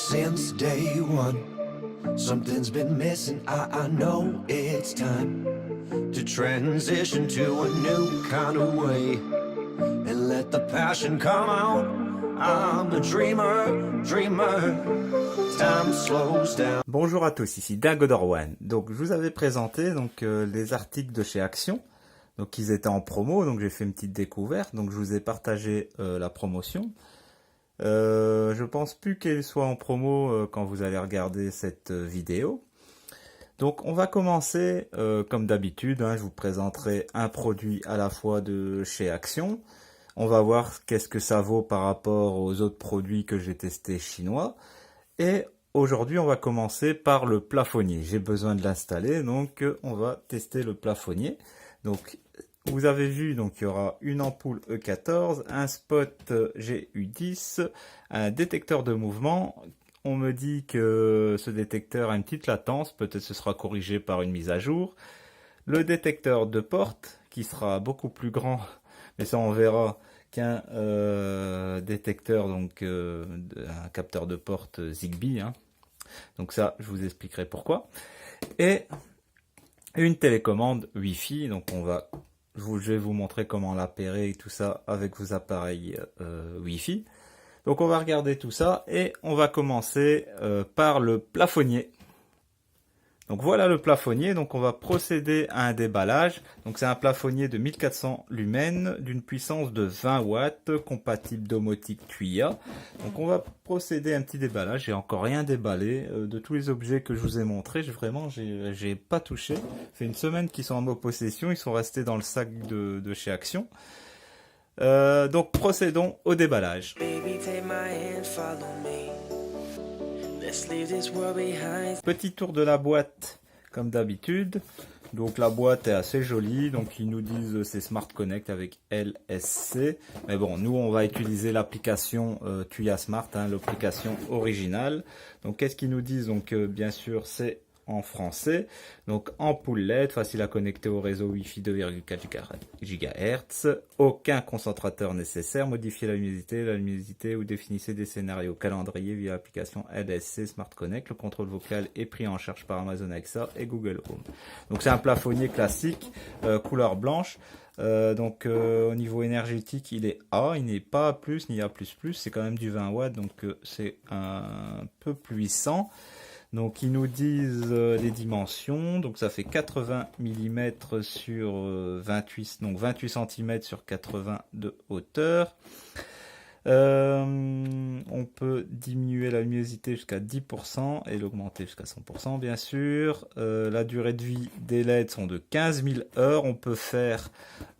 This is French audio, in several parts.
since day one. Something's been missing, I know it's time to transition to a new kind of way and let the passion come out. I'm a dreamer, dreamer. Time slows down. Bonjour à tous, ici Dagodor1. Donc je vous avais présenté les articles de chez Action. Donc ils étaient en promo, donc j'ai fait une petite découverte. Donc je vous ai partagé la promotion. Je pense plus qu'elle soit en promo quand vous allez regarder cette vidéo. Donc on va commencer comme d'habitude, je vous présenterai un produit à la fois de chez Action. On va voir qu'est-ce que ça vaut par rapport aux autres produits que j'ai testés chinois. Et aujourd'hui on va commencer par le plafonnier. J'ai besoin de l'installer, donc on va tester le plafonnier. Donc vous avez vu, donc il y aura une ampoule E14, un spot GU10, un détecteur de mouvement. On me dit que ce détecteur a une petite latence, peut-être ce sera corrigé par une mise à jour. Le détecteur de porte, qui sera beaucoup plus grand, mais ça on verra, qu'un détecteur, un capteur de porte Zigbee. Donc ça, je vous expliquerai pourquoi. Et une télécommande Wi-Fi, donc je vais vous montrer comment l'appairer et tout ça avec vos appareils Wi-Fi. Donc on va regarder tout ça et on va commencer par le plafonnier. Donc voilà le plafonnier, donc on va procéder à un déballage. Donc c'est un plafonnier de 1400 lumens d'une puissance de 20 watts, compatible domotique Tuya. Donc on va procéder à un petit déballage. J'ai encore rien déballé de tous les objets que je vous ai montrés. J'ai pas touché. Ça fait une semaine qu'ils sont en ma possession, ils sont restés dans le sac de chez Action. Donc procédons au déballage. Petit tour de la boîte comme d'habitude. Donc la boîte est assez jolie, donc ils nous disent c'est Smart Connect avec LSC. Mais bon, nous on va utiliser l'application Tuya Smart, l'application originale. Donc qu'est-ce qu'ils nous disent? Donc bien sûr c'est en français, donc ampoule LED, facile à connecter au réseau Wi-Fi 2,4 GHz, aucun concentrateur nécessaire, modifiez la luminosité ou définissez des scénarios calendrier via l'application LSC Smart Connect, le contrôle vocal est pris en charge par Amazon Alexa et Google Home. Donc c'est un plafonnier classique, couleur blanche. Au niveau énergétique il est A, il n'est pas A+, ni A++, c'est quand même du 20 watts, donc c'est un peu puissant. Donc ils nous disent les dimensions, donc ça fait 80 mm sur 28, donc 28 cm sur 80 de hauteur. On peut diminuer la luminosité jusqu'à 10% et l'augmenter jusqu'à 100% bien sûr. La durée de vie des LED sont de 15 000 heures. On peut faire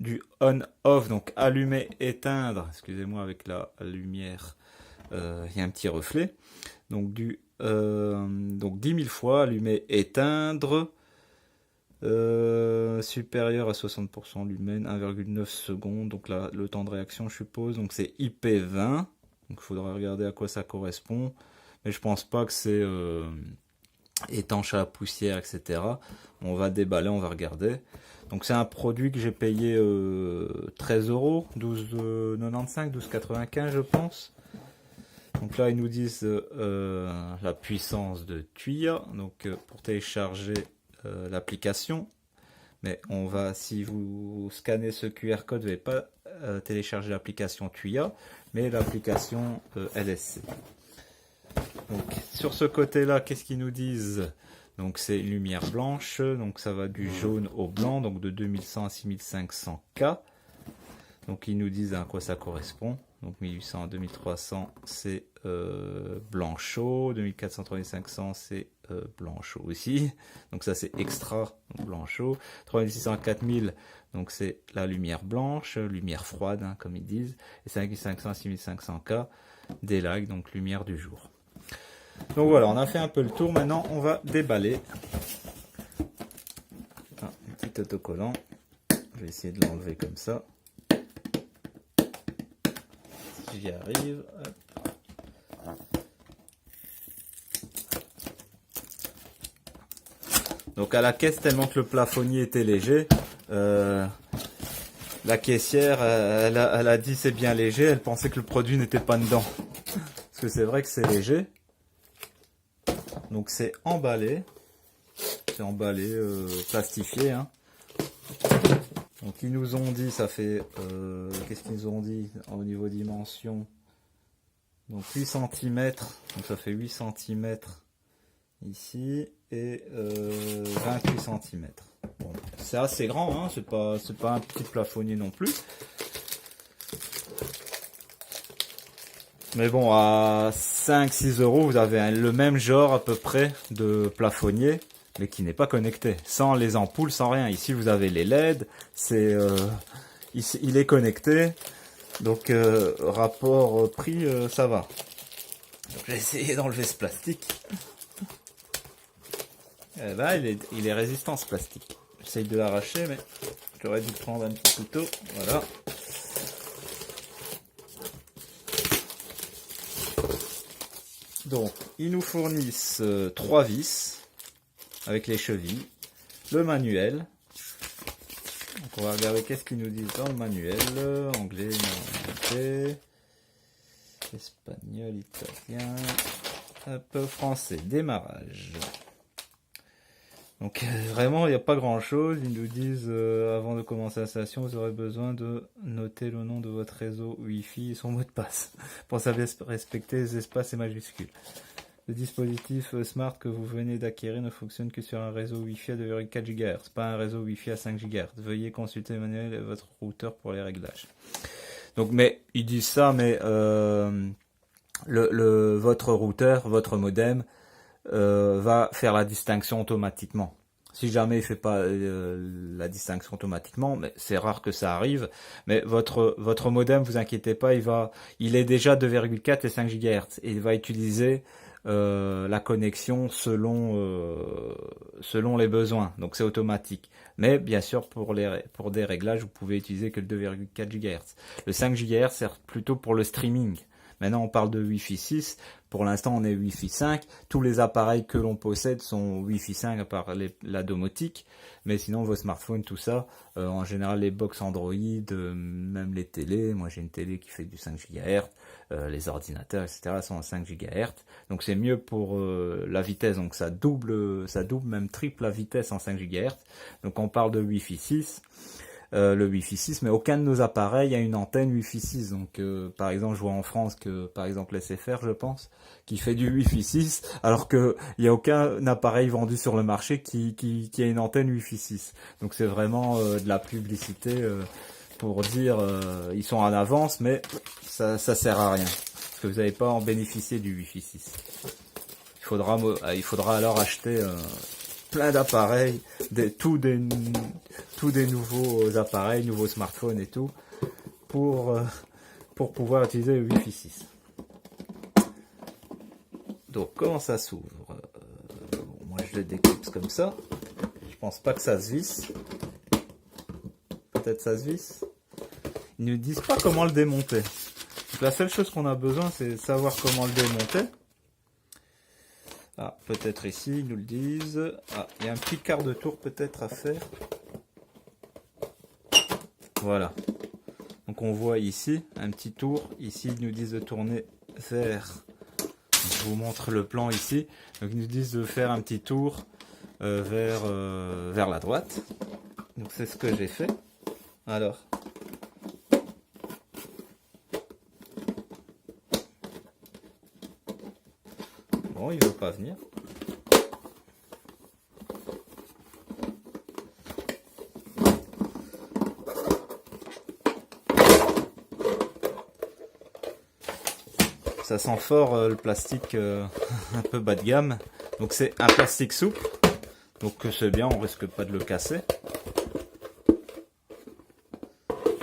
du on-off, donc allumer, éteindre, excusez-moi avec la lumière, il y a un petit reflet. Donc 10 000 fois, allumer, éteindre, supérieur à 60% lumen, 1,9 secondes, donc là, le temps de réaction je suppose, donc c'est IP20, donc il faudra regarder à quoi ça correspond, mais je pense pas que c'est étanche à la poussière, etc. On va déballer, on va regarder. Donc c'est un produit que j'ai payé 13 €, 12,95, 12,95 je pense. Donc là, ils nous disent la puissance de Tuya, donc pour télécharger l'application. Mais si vous scannez ce QR code, vous n'allez pas télécharger l'application Tuya, mais l'application LSC. Donc sur ce côté-là, qu'est-ce qu'ils nous disent? Donc c'est une lumière blanche, donc ça va du jaune au blanc, donc de 2100 à 6500 K. Donc ils nous disent à quoi ça correspond. Donc 1800 à 2300 c'est blanc chaud, 2400 à 3500 c'est blanc chaud aussi. Donc ça c'est extra, donc blanc chaud. 3600 à 4000 donc c'est la lumière blanche, lumière froide comme ils disent. Et 5500 à 6500 K, daylight, donc lumière du jour. Donc voilà, on a fait un peu le tour. Maintenant on va déballer. Un petit autocollant. Je vais essayer de l'enlever comme ça. J'y arrive. Donc à la caisse, tellement que le plafonnier était léger, la caissière elle a dit c'est bien léger, elle pensait que le produit n'était pas dedans. Parce que c'est vrai que c'est léger. Donc c'est emballé plastifié, hein. Donc ils nous ont dit, ça fait, qu'est-ce qu'ils nous ont dit au niveau dimension? Donc 8 cm, donc ça fait 8 cm ici, et 28 cm. Bon, c'est assez grand, hein, c'est pas un petit plafonnier non plus. Mais bon, à 5-6 euros, vous avez le même genre à peu près de plafonnier, mais qui n'est pas connecté, sans les ampoules, sans rien. Ici, vous avez les LED, il est connecté, donc rapport prix, ça va. Donc, j'ai essayé d'enlever ce plastique. Et là, il est résistant ce plastique. J'essaye de l'arracher, mais j'aurais dû prendre un petit couteau. Voilà. Donc, ils nous fournissent 3 vis avec les chevilles, le manuel. Donc, on va regarder qu'est-ce qu'ils nous disent dans le manuel. Anglais, néerlandais, espagnol, italien, un peu français. Démarrage. Donc vraiment, il n'y a pas grand-chose. Ils nous disent, avant de commencer l'installation, vous aurez besoin de noter le nom de votre réseau Wi-Fi et son mot de passe. Pensez à respecter les espaces et majuscules. Le dispositif Smart que vous venez d'acquérir ne fonctionne que sur un réseau Wi-Fi à 2,4 GHz, pas un réseau Wi-Fi à 5 GHz. Veuillez consulter le manuel et votre routeur pour les réglages. Donc, mais ils disent ça, mais votre routeur, votre modem, va faire la distinction automatiquement. Si jamais il fait pas la distinction automatiquement, mais c'est rare que ça arrive, mais votre modem, vous inquiétez pas, il est déjà 2,4 et 5 GHz et il va utiliser la connexion selon les besoins. Donc c'est automatique. Mais bien sûr, pour des réglages, vous pouvez utiliser que le 2,4 GHz. Le 5 GHz sert plutôt pour le streaming. Maintenant, on parle de Wi-Fi 6. Pour l'instant, on est Wi-Fi 5. Tous les appareils que l'on possède sont Wi-Fi 5 à part la domotique. Mais sinon, vos smartphones, tout ça, en général, les box Android, même les télés. Moi, j'ai une télé qui fait du 5 GHz. Les ordinateurs, etc. sont en 5 GHz. Donc, c'est mieux pour la vitesse. Donc, ça double, même triple la vitesse en 5 GHz. Donc, on parle de Wi-Fi 6. Le Wi-Fi 6, mais aucun de nos appareils a une antenne Wi-Fi 6. Donc, par exemple, je vois en France que, par exemple, SFR, je pense, qui fait du Wi-Fi 6, alors que il n'y a aucun appareil vendu sur le marché qui a une antenne Wi-Fi 6. Donc, c'est vraiment de la publicité pour dire ils sont en avance, mais ça sert à rien, parce que vous n'allez pas en bénéficier du Wi-Fi 6. Il faudra alors acheter plein d'appareils, tous des nouveaux appareils, nouveaux smartphones et tout, pour pouvoir utiliser le Wi-Fi 6. Donc, comment ça s'ouvre? Moi, je le découpe comme ça. Je pense pas que ça se visse. Peut-être ça se visse. Ils ne disent pas comment le démonter. Donc, la seule chose qu'on a besoin, c'est de savoir comment le démonter. Ah, peut-être ici, ils nous le disent. Ah, il y a un petit quart de tour peut-être à faire. Voilà. Donc on voit ici un petit tour. Ici, ils nous disent de tourner vers... Je vous montre le plan ici. Donc ils nous disent de faire un petit tour vers la droite. Donc c'est ce que j'ai fait. Alors... Bon, il ne veut pas venir. Ça sent fort le plastique un peu bas de gamme. Donc c'est un plastique souple. Donc c'est bien, on risque pas de le casser.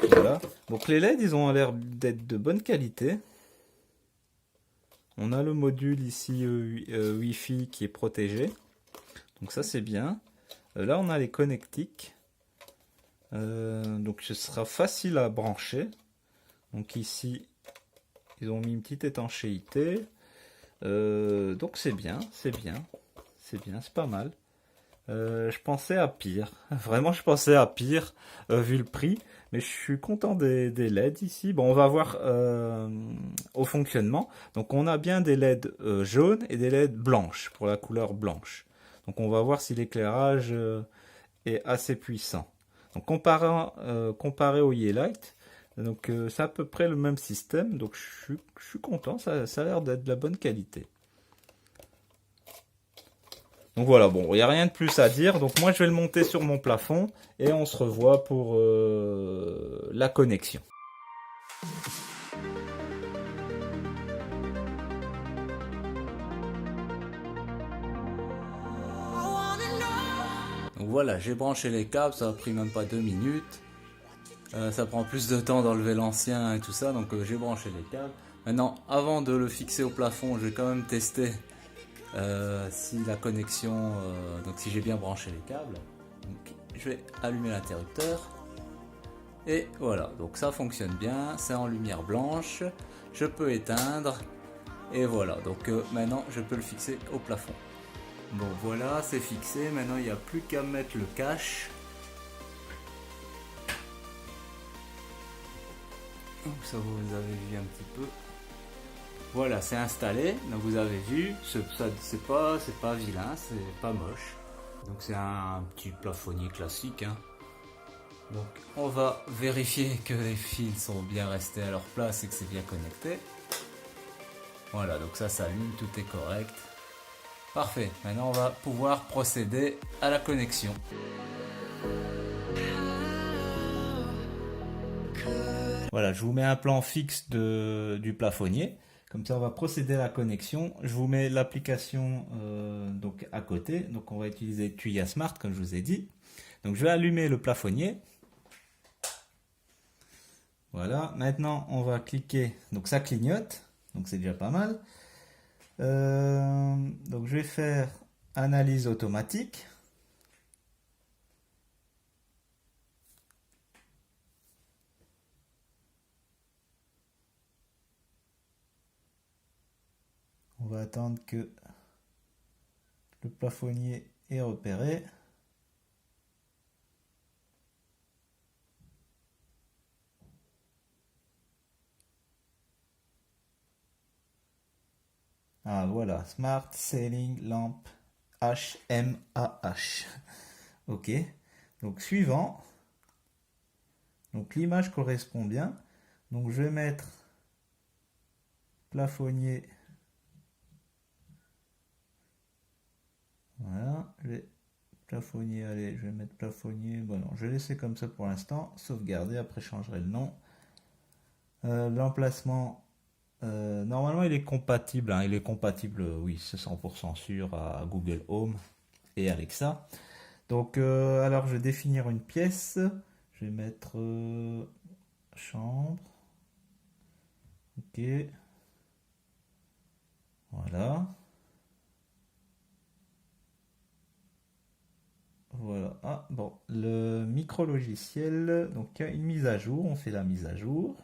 Voilà. Donc les LED, ils ont l'air d'être de bonne qualité. On a le module ici Wi-Fi qui est protégé. Donc ça c'est bien. Là on a les connectiques. Donc ce sera facile à brancher. Donc ici ils ont mis une petite étanchéité. Donc c'est bien, c'est pas mal. Je pensais à pire. Vraiment, je pensais à pire, vu le prix. Mais je suis content des LED ici. Bon, on va voir au fonctionnement. Donc, on a bien des LED jaunes et des LED blanches pour la couleur blanche. Donc, on va voir si l'éclairage est assez puissant. Donc, comparé au Yeelight, donc c'est à peu près le même système. Donc, je suis content. Ça a l'air d'être de la bonne qualité. Donc voilà, bon, il n'y a rien de plus à dire. Donc moi, je vais le monter sur mon plafond et on se revoit pour la connexion. Donc voilà, j'ai branché les câbles, ça a pris même pas 2 minutes. Ça prend plus de temps d'enlever l'ancien et tout ça, donc j'ai branché les câbles. Maintenant, avant de le fixer au plafond, je vais quand même tester si la connexion, donc si j'ai bien branché les câbles. Donc, je vais allumer l'interrupteur et voilà, donc ça fonctionne bien, c'est en lumière blanche, je peux éteindre et voilà, donc maintenant je peux le fixer au plafond. Bon voilà, c'est fixé, maintenant il n'y a plus qu'à mettre le cache. Donc ça vous avez vu un petit peu. Voilà, c'est installé, donc vous avez vu, c'est pas vilain, c'est pas moche. Donc c'est un petit plafonnier classique. Hein. Donc on va vérifier que les fils sont bien restés à leur place et que c'est bien connecté. Voilà, donc ça s'allume, tout est correct. Parfait, maintenant on va pouvoir procéder à la connexion. Voilà, je vous mets un plan fixe du plafonnier. Comme ça, on va procéder à la connexion. Je vous mets l'application donc à côté. Donc, on va utiliser Tuya Smart, comme je vous ai dit. Donc, je vais allumer le plafonnier. Voilà. Maintenant, on va cliquer. Donc, ça clignote. Donc, c'est déjà pas mal. Donc, je vais faire analyse automatique. On va attendre que le plafonnier est repéré. Ah voilà, Smart Ceiling Lamp HMAH. Ok, donc suivant. Donc l'image correspond bien. Donc je vais mettre plafonnier. Voilà, plafonnier, allez, je vais mettre plafonnier. Bon non, je vais laisser comme ça pour l'instant. Sauvegarder, après je changerai le nom. L'emplacement, normalement il est compatible. Hein, il est compatible, oui, c'est 100% sûr à Google Home et Alexa. Donc alors je vais définir une pièce. Je vais mettre chambre. Ok. Voilà. Voilà. Ah, bon, le micro-logiciel, donc il y a une mise à jour, on fait la mise à jour.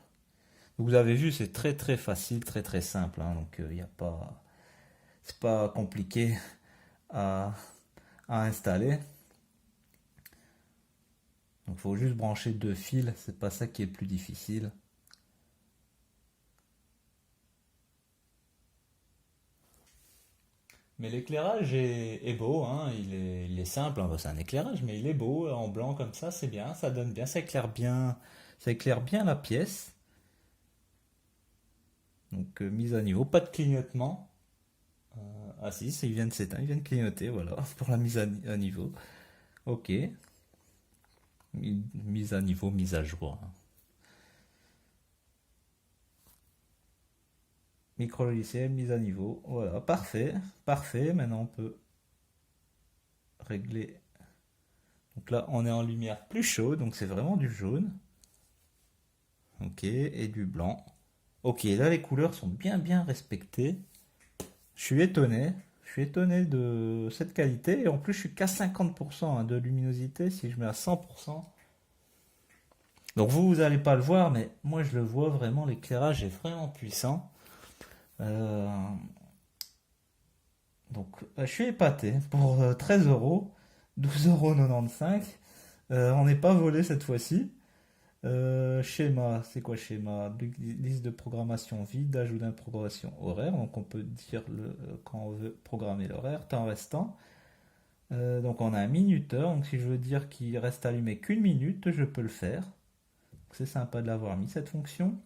Donc, vous avez vu, c'est très très facile, très très simple, hein, donc il n'y a pas, c'est pas compliqué à, à installer. Donc il faut juste brancher 2 fils, c'est pas ça qui est le plus difficile. Mais l'éclairage est beau, hein, il est simple, hein, c'est un éclairage, mais il est beau, en blanc comme ça, c'est bien, ça donne bien, ça éclaire bien la pièce. Donc mise à niveau, pas de clignotement. Ah si, il vient de s'éteindre, il vient de clignoter, voilà, pour la mise à niveau. Ok, mise à niveau, mise à jour. Hein. Micro-logiciel, mise à niveau, voilà, parfait, parfait, maintenant on peut régler. Donc là, on est en lumière plus chaude, donc c'est vraiment du jaune. Ok, et du blanc. Ok, là les couleurs sont bien respectées. Je suis étonné. Je suis étonné de cette qualité. Et en plus, je suis qu'à 50% hein, de luminosité. Si je mets à 100%. Donc vous n'allez pas le voir, mais moi je le vois vraiment. L'éclairage est vraiment puissant. Donc je suis épaté. Pour 13 euros, 12,95 €. On n'est pas volé cette fois-ci. Schéma, c'est quoi schéma? Liste de programmation vide, ajout d'une programmation horaire. Donc on peut dire quand on veut programmer l'horaire, temps restant. Donc on a un minuteur. Donc si je veux dire qu'il reste allumé qu'une minute, je peux le faire. C'est sympa de l'avoir mis cette fonction.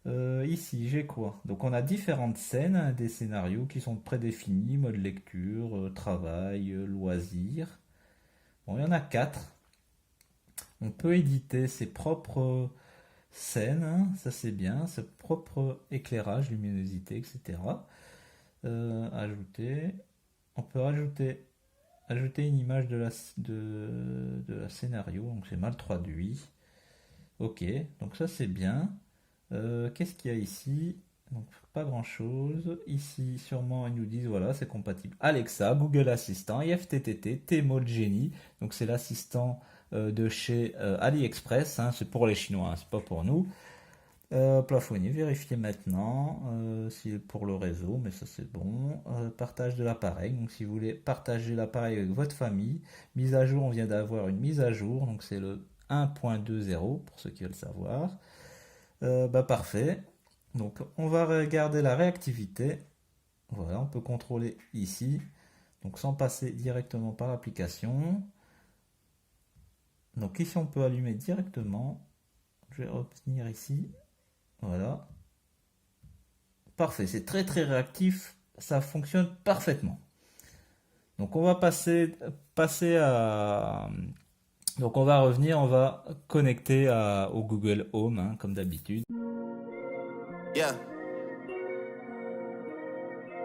Ici, j'ai quoi? Donc on a différentes scènes, hein, des scénarios qui sont prédéfinis, mode lecture, travail, loisirs. Bon, il y en a 4. On peut éditer ses propres scènes, hein, ça c'est bien, ses propres éclairage, luminosité, etc. Ajouter. On peut ajouter une image de la scénario, donc c'est mal traduit. Ok, donc ça c'est bien. Qu'est-ce qu'il y a ici? Donc pas grand chose. Ici, sûrement, ils nous disent voilà, c'est compatible Alexa, Google Assistant, IFTTT, Tmall Genie. Donc c'est l'assistant de chez AliExpress. Hein, c'est pour les Chinois, hein, c'est pas pour nous. Plafonnier, vérifier maintenant si pour le réseau, mais ça c'est bon. Partage de l'appareil. Donc si vous voulez partager l'appareil avec votre famille, mise à jour, on vient d'avoir une mise à jour. Donc c'est le 1.20 pour ceux qui veulent savoir. Parfait. Donc on va regarder la réactivité. Voilà, on peut contrôler ici. Donc sans passer directement par l'application. Donc ici on peut allumer directement. Je vais revenir ici. Voilà. Parfait, c'est très très réactif. Ça fonctionne parfaitement. Donc on va passer à... Donc on va revenir, on va connecter au Google Home, hein, comme d'habitude. Yeah.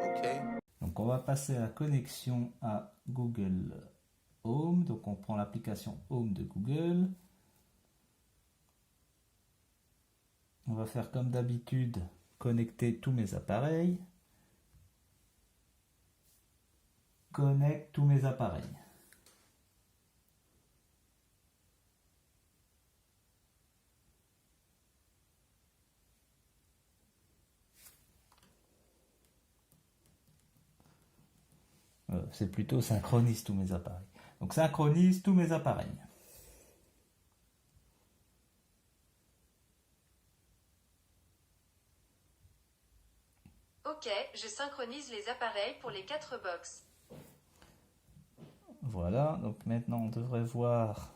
Okay. Donc on va passer à la connexion à Google Home. Donc on prend l'application Home de Google. On va faire comme d'habitude, connecter tous mes appareils. Connecte tous mes appareils. C'est plutôt synchronise tous mes appareils. Donc synchronise tous mes appareils. Ok, je synchronise les appareils pour les 4 box. Voilà, donc maintenant on devrait voir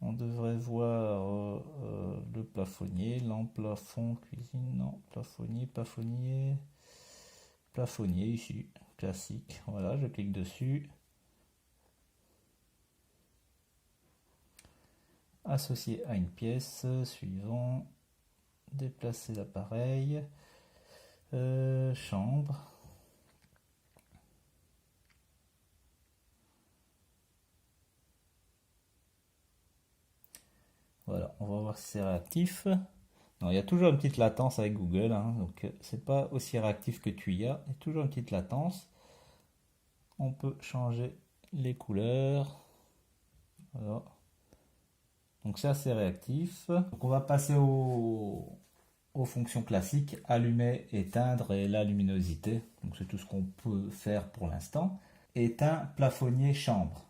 le plafonnier, lampe, plafond, cuisine, non, plafonnier ici, classique. Voilà, je clique dessus. Associer à une pièce, suivant, déplacer l'appareil, chambre. Voilà, on va voir si c'est réactif. Non, il y a toujours une petite latence avec Google, hein, donc c'est pas aussi réactif que Tuya. Il y a toujours une petite latence. On peut changer les couleurs. Voilà. Donc c'est assez réactif. Donc on va passer aux fonctions classiques, allumer, éteindre et la luminosité. Donc c'est tout ce qu'on peut faire pour l'instant. Éteint, plafonnier, chambre.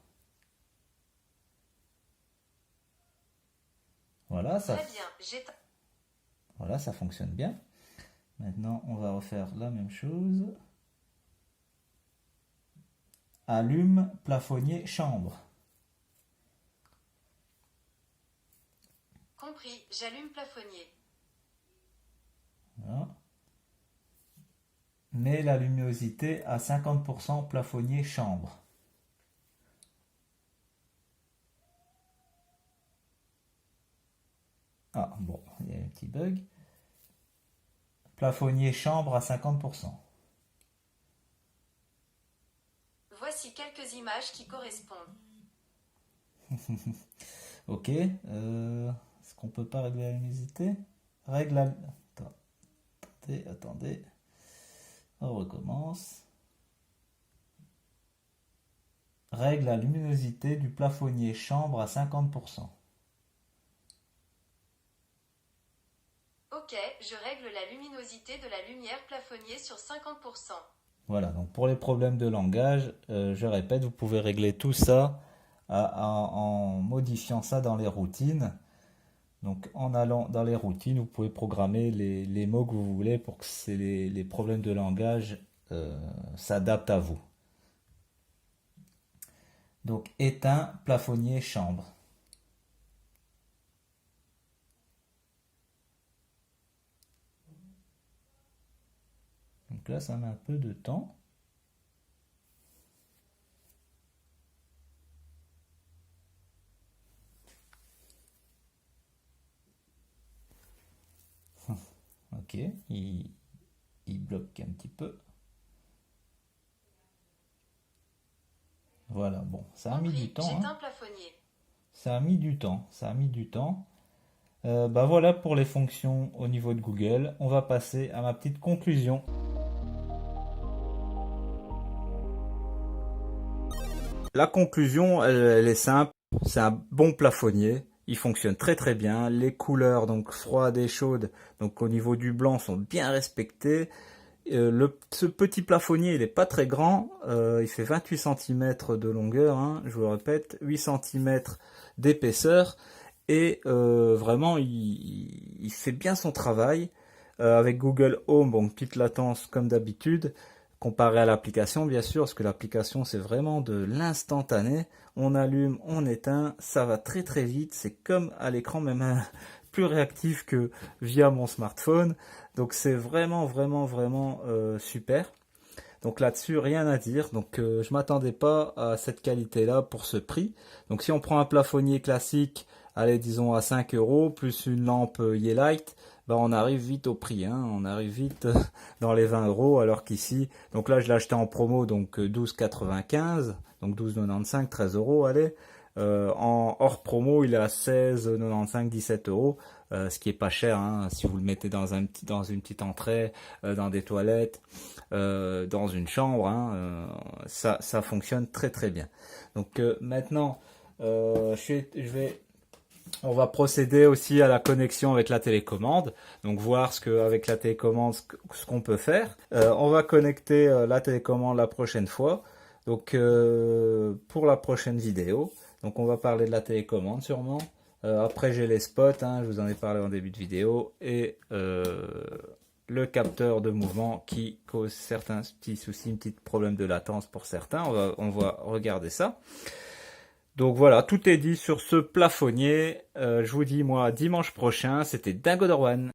Voilà, ça. Très bien, j'éteins. Voilà, ça fonctionne bien. Maintenant, on va refaire la même chose. Allume, plafonnier, chambre. Compris, j'allume plafonnier. Voilà. Mets la luminosité à 50% plafonnier, chambre. Ah, bon, il y a un petit bug. Plafonnier, chambre à 50%. Voici quelques images qui correspondent. Ok. Est-ce qu'on peut pas régler la luminosité? Règle la... Attendez. On recommence. Règle la luminosité du plafonnier chambre à 50%. Ok, je règle la luminosité de la lumière plafonnier sur 50%. Voilà, donc pour les problèmes de langage, je répète, vous pouvez régler tout ça en modifiant ça dans les routines. Donc en allant dans les routines, vous pouvez programmer les mots que vous voulez pour que les problèmes de langage s'adaptent à vous. Donc éteint, plafonnier, chambre. Donc là, ça met un peu de temps. Ok, il bloque un petit peu. Voilà, bon, ça a mis du temps. J'éteins plafonnier. Ça a mis du temps, ça a mis du temps. Bah voilà pour les fonctions au niveau de Google. On va passer à ma petite conclusion. La conclusion, elle est simple. C'est un bon plafonnier. Il fonctionne très très bien. Les couleurs, donc froides et chaudes, donc au niveau du blanc, sont bien respectées. Ce petit plafonnier, il n'est pas très grand. Il fait 28 cm de longueur, hein, je vous le répète, 8 cm d'épaisseur. Et vraiment, il fait bien son travail. Avec Google Home, bon, petite latence comme d'habitude. Comparé à l'application, bien sûr, parce que l'application, c'est vraiment de l'instantané. On allume, on éteint, ça va très très vite. C'est comme à l'écran, même plus réactif que via mon smartphone. Donc c'est vraiment, vraiment, vraiment super. Donc là-dessus, rien à dire. Donc je m'attendais pas à cette qualité-là pour ce prix. Donc si on prend un plafonnier classique, allez, disons à 5 € plus une lampe Yeelight, bah on arrive vite au prix, hein. On arrive vite dans les 20 €, alors qu'ici, donc là je l'ai acheté en promo, donc 12,95, donc 12,95, 13 €, allez. En hors promo, il est à 16,95, 17 €, ce qui est pas cher, hein, si vous le mettez dans une petite entrée, dans des toilettes, dans une chambre, hein, ça fonctionne très très bien. Donc maintenant, on va procéder aussi à la connexion avec la télécommande, donc voir avec la télécommande ce qu'on peut faire. On va connecter la télécommande la prochaine fois, donc pour la prochaine vidéo. Donc on va parler de la télécommande sûrement. Après j'ai les spots, hein, je vous en ai parlé en début de vidéo, et le capteur de mouvement qui cause certains petits soucis, un petit problème de latence pour certains. On va regarder ça. Donc voilà, tout est dit sur ce plafonnier. Je vous dis moi dimanche prochain. C'était Dingo Dorwan.